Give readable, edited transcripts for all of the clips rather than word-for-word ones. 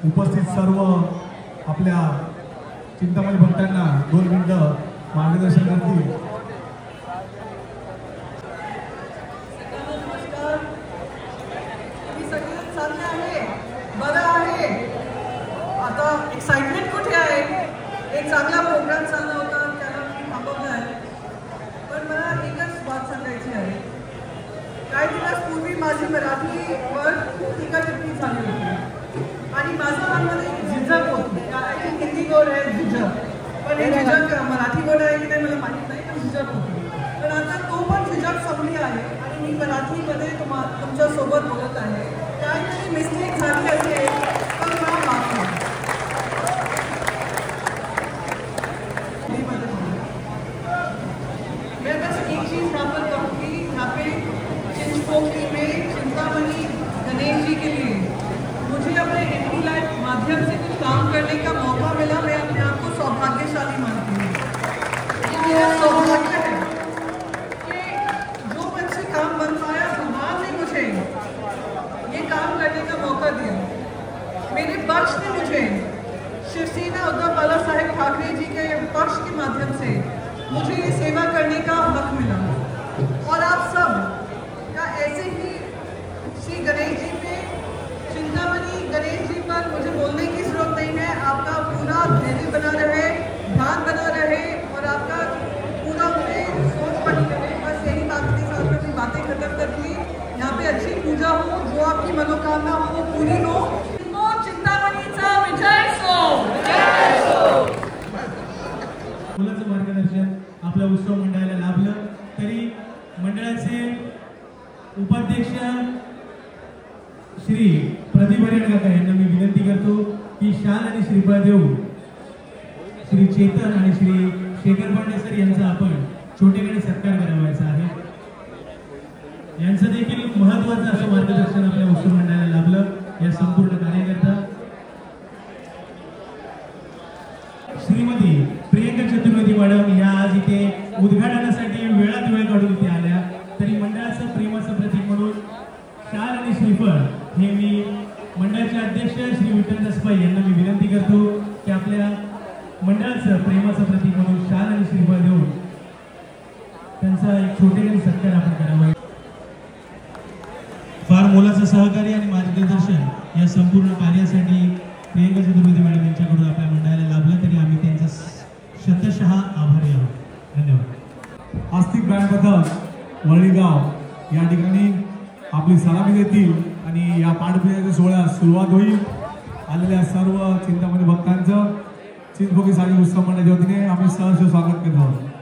उपस्थित सर्व आपल्या चिंतामणी भक्तांना 2 मिनिटं मार्गदर्शन करतील। आता एक्साइटमेंट कुठे आहे? एक चांगला प्रोग्राम चालला होता त्याला मी थांबवलं आहे, पण मला एकच बात सांगायची आहे। काही दिवसापूर्वी माझी मराठीवर टीका टिप्पणी झाली होती आणि माझ्या मनामध्ये झिझक होती। हिंदी गोड आहे झिझक, पण हे झिझक मराठी गोड आहे की नाही मला माहीत नाही, पण झिझक होती। पण आता तो पण झिझक संपली आहे आणि मी मराठीमध्ये तुमच्या सोबत बोलत आहे। काहीतरी मिस्टेक झाली असेल तर मला माफ करा। मैं बस एक चीज़ यहाँ पर कहूँगी, यहाँ पे चिंचपोकली में चिंतामणि गणेश जी के लिए मुझे अपने एमपी लाइव माध्यम से कुछ काम करने का मौका मिला। मैं अपने आप को सौभाग्यशाली मानती हूँ। ये मेरा सौभाग्य है कि जो मुझसे काम बन पाया, भगवान ने मुझे ये काम करने का मौका दिया। मेरे पक्ष ने मुझे शिवसेना उद्धव बाला साहेब ठाकरे जी के पक्ष के माध्यम से मुझे ये सेवा करने का हक मिला। और आप सब का ऐसे ही श्री गणेश जी पे, चिंतामणि गणेश जी पर मुझे बोलने की जरूरत नहीं है। आपका पूरा धैर्य बना रहे, ध्यान बना रहे और आपका पूरा मुझे सोच बनी रहे। बस यही बात के साथ मैं अपनी बातें खत्म करती। यहाँ पे अच्छी पूजा हो, जो आपकी मनोकामना हो वो पूरी हो। चिंतामणीचा विजय सो। मुलाचं मार्गदर्शन आपल्या उत्सव मंडळाला लाभलं, तरी मंडळाचे उपाध्यक्ष श्री प्रदीप हरिण काका यांना मी विनंती करतो की शाल आणि श्रीफळ देऊन श्री चेतन आणि श्री शेखर पांडे सर यांचा आपण छोटेकडे सत्कार करावायचा आहे। यांचं देखील महत्त्वाचं असं मार्गदर्शन आपल्या उत्सव मंडळाला लाभलं। या संपूर्ण कार्यकर्ता श्रीमती प्रियंका चतुर्वेदी मॅडम या आज इथे उद्घाटनासाठी वेळात वेळ काढून इथे आल्या, तरी मंडळाचं प्रेमाचं प्रतीक म्हणून शाल आणि श्रीफळ हे मी मंडळाचे अध्यक्ष श्री विठ्ठलदास पै यांना मी विनंती करतो की आपल्या मंडळाचं प्रेमाचं प्रतीक म्हणून शाल आणि श्रीफळ देऊन त्यांचा एक छोटेखानी सत्कार आपण करावा। फार मोलाचं सहकार्य आणि मार्गदर्शन या संपूर्ण कार्यासाठी प्रियंका चतुर्वेदी मॅडम यांच्याकडून आपल्या मंडळाला लाभलं, तरी आम्ही त्यांचा शतशः आभारी आहोत। धन्यवाद। आस्तिक बँड पथक वळीगाव या ठिकाणी आपली सलामी देतील आणि या पाठपूजेच्या सोहळ्यास सुरुवात होईल। आलेल्या सर्व चिंतामणी भक्तांचं चिंचपोकली सारी उत्सव मंडळाच्या वतीने आम्ही सहर्ष स्वागत करत आहोत।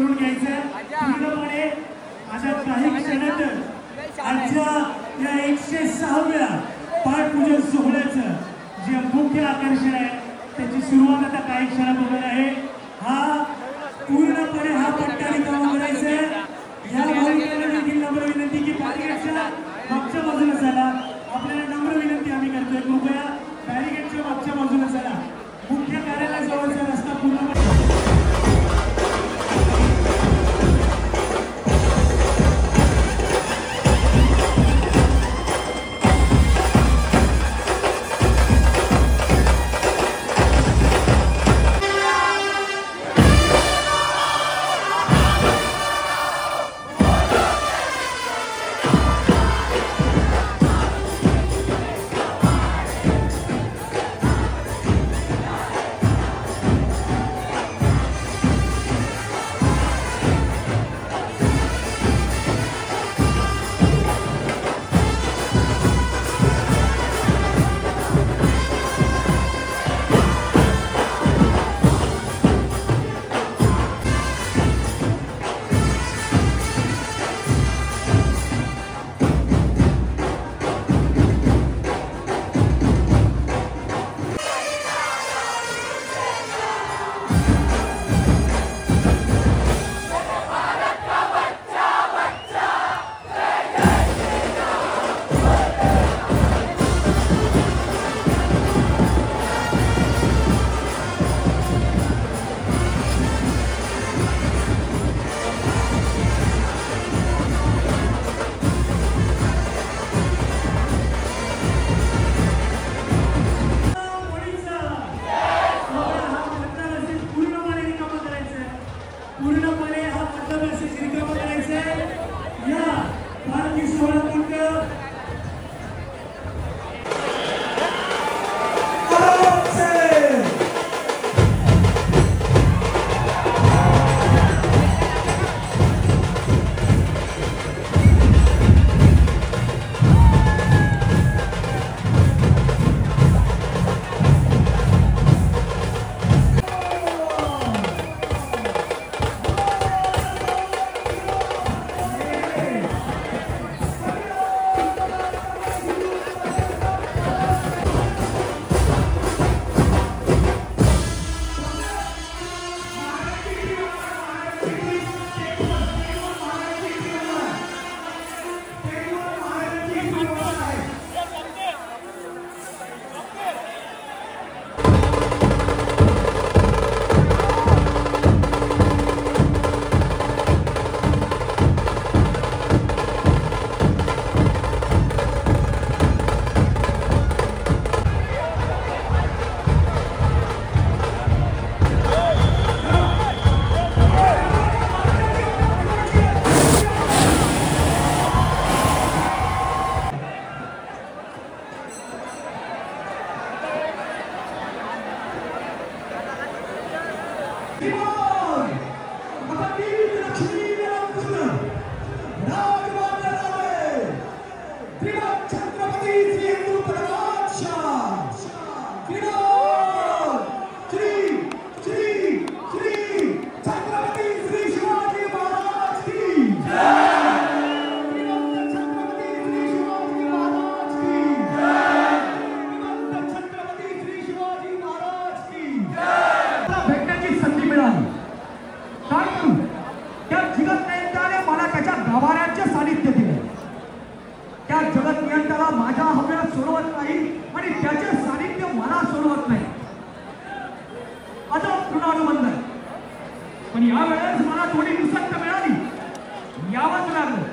करून घ्यायचं पूर्णपणे आता काही क्षणात आजच्या या 106व्या पाठपूजन सोहळ्याचं जे मुख्य आकर्षण आहे त्याची सुरुवात आता काही क्षणात होणार आहे. हा पूर्णपणे हा पट्टा रिकामा करायचा आहे. या भाविकांना देखील नम्र विनंती की बॅरिकेडच्या मागच्या बाजूला चला. आपल्याला नम्र विनंती आम्ही करतोय कृपया बॅरिकेडच्या मागच्या बाजूला चला. मुख्य कार्यालयाजवळचा रस्ता पूर्णपणे पण यावेळेस मला थोडी निसक्त मिळाली, यावंच लागलं.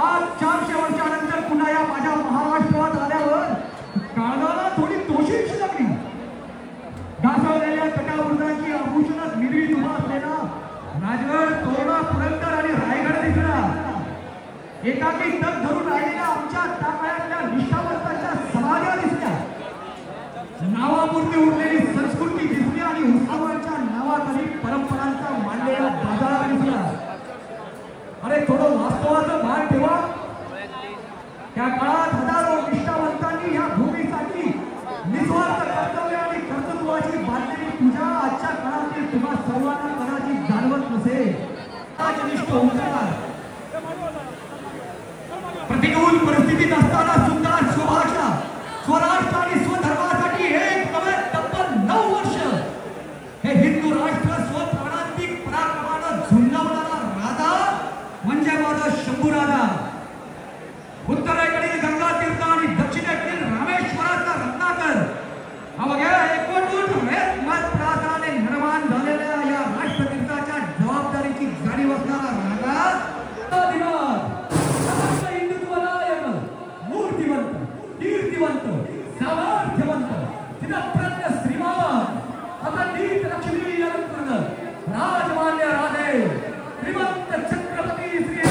आज 400 वर्षानंतर पुन्हा या माझ्या महाराष्ट्रात आल्यावर काळजाला थोडी तोशीची लागली. ढासळलेल्या तटावृतांची आभूषणात निर्मित उभा असलेला राजगड, तोरणा, पुरंदर आणि रायगड दिसला. एकाकी तग धरून राहिलेल्या आमच्या त्या काळातल्या निष्ठावंतांच्या समाध्या दिसल्या. नावापुरती उरलेली संस्कृती दिसली आणि उत्सवाच्या नावाखाली परंपरांचा मांडलेला बाजार दिसला. अरे थोडं वास्तवाचं भान ठेवा. त्या काळात हजारो निष्ठावंतांनी या भूमीसाठी निस्वार्थ कर्तव्य आणि कर्तृत्वाची बांधलेली पूजा आजच्या काळातील तुम्हा सर्वांना कदाचित जाणवत नसेल. राजनिष्ठ ओंकार. प्रतिकूल परिस्थितीत असताना सुद्धा स्वभाषा, स्वराष्ट्र आणि स्वधर्मासाठी एक नव्हे तब्बल 9 वर्ष हे हिंदू राष्ट्र स्वप्राणांतिक पराक्रमानं झुंजवणारा राजा म्हणजे माझा शंभूराजा. उत्तरेकडील गंगा तीर्थ आणि दक्षिणेकडील रामेश्वराचा रत्नाकर अवघ्या 19 प्रासाने निर्माण झालेल्या या राष्ट्रतीर्थाच्या जबाबदारीची जाणीव असणारा राजा हिंदुत्वनायक, मूर्तिवंत, कीर्तिवंत, सामर्थ्यवंत, चिरप्रज्ञ श्रीमान, अखंडित लक्ष्मी अलंकृत राजमान्य राजे श्रीमंत छत्रपती श्री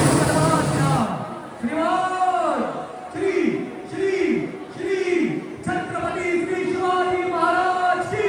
श्रीमान श्री श्री श्री छत्रपती श्री शिवाजी महाराज की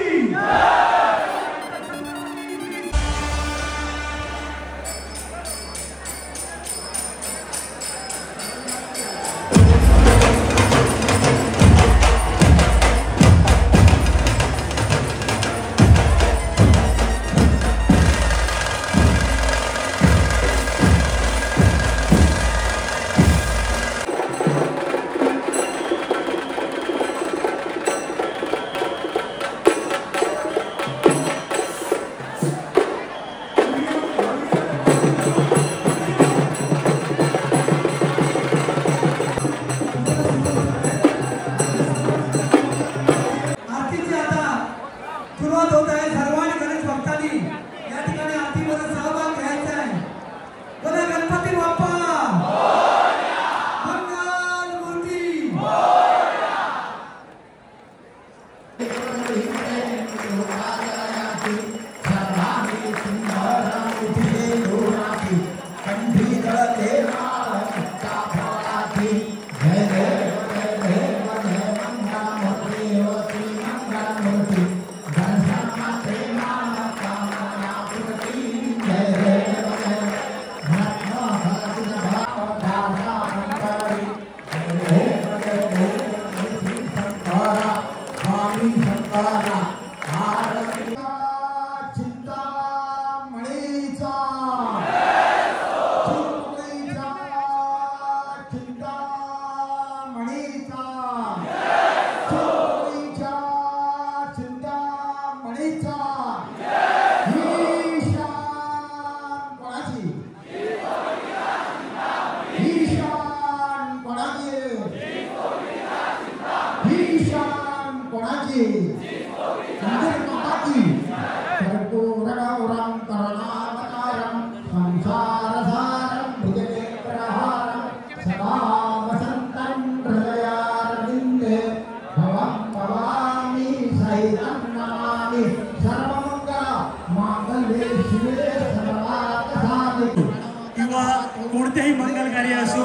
किंवा कोणतेही मंगल कार्य असो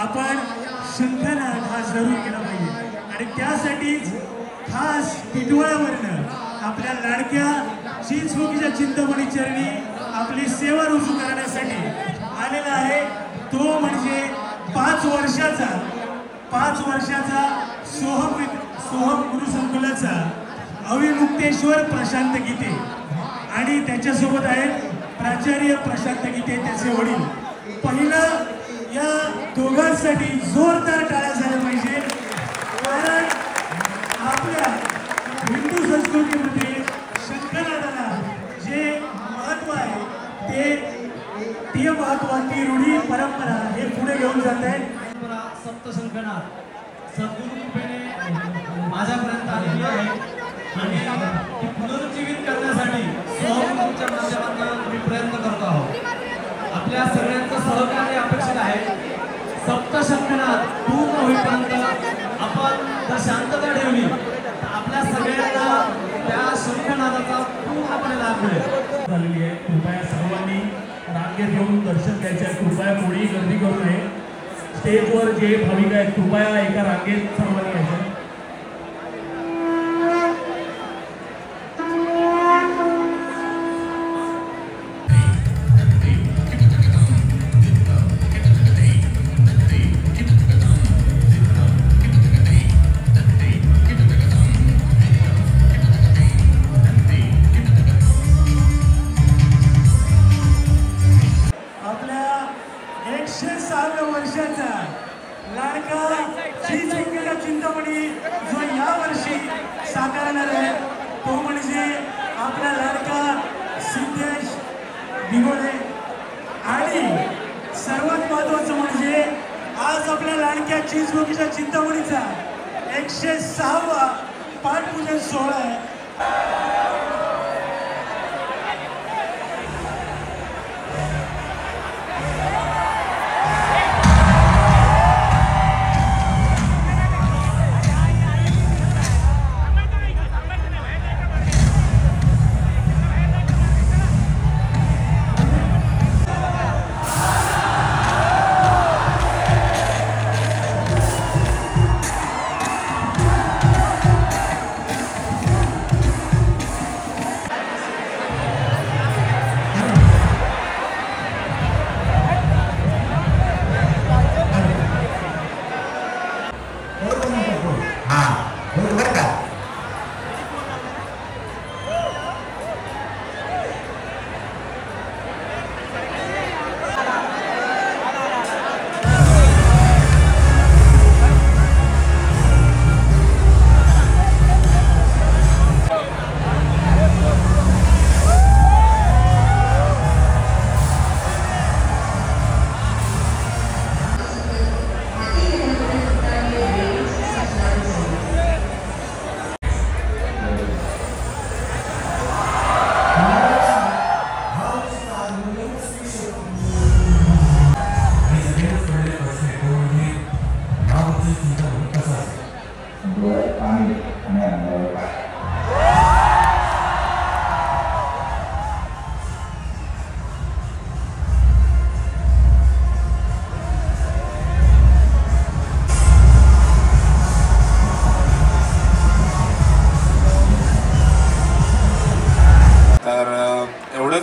आपण शंखनाद हा जरूर केला पाहिजे. आणि त्यासाठीच खास टिटवाळावरनं आपल्या लाडक्या चिंचपोकीच्या चिंतामणी चरणी आपली सेवा रुजू करण्यासाठी आलेला आहे. तो म्हणजे 5 वर्षाचा सोहम गुरुसंकुलाचा अविमुक्तेश्वर प्रशांत गीते आणि त्याच्यासोबत आहेत प्राचार्य प्रशांत गीते त्याचे वडील. पहिलं या दोघांसाठी जोरदार टाळ्या झाल्या पाहिजे, कारण आपल्या हिंदू संस्कृतीमध्ये शंखनादाला जे महत्व आहे ते महत्व, ती रूढी परंपरा हे पुढे घेऊन जात आहे. सप्तशंखनाद सद्गुरु कृपेने माझ्यापर्यंत आलेली आहे आणि ती पुनरुज्जीवित करण्यासाठी सोहमच्या माध्यमातून मी प्रयत्न करतो आहोत. आपल्या सगळ्यांचं सहकार्य अपेक्षित आहे. सप्तशंखनाद पूर्ण होईपर्यंत आपण जर शांतता ठेवली तर आपल्या सगळ्यांना त्या शंखनादाचा पूर्णपणे लाभ मिळेल. झालेली आहे. कृपया सर्वांनी रांगेत येऊन दर्शन घ्यायचे आहे. कृपया कोणी गर्दी करू नये. स्टेजवर जे भाविक आहेत कृपया एका रांगेत सर्वांनी यायचं. चिंचपोकीच्या चिंतामणीचा 106वा पाठपूजन सोहळा आहे.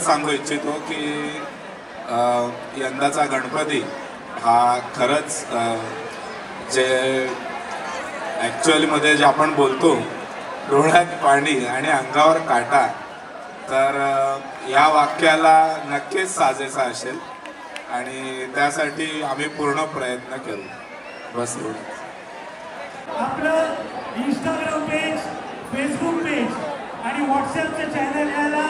सांगू इच्छितो की यंदाचा गणपती हा खरंच जे ॲक्च्युअलीमध्ये जे आपण बोलतो डोळ्यात पाणी आणि अंगावर काटा, तर या वाक्याला नक्कीच साजेसा असेल आणि त्यासाठी आम्ही पूर्ण प्रयत्न करू. बस एवढंच. आपलं इंस्टाग्राम पेज, फेसबुक पेज आणि व्हॉट्सअपचं चॅनल याला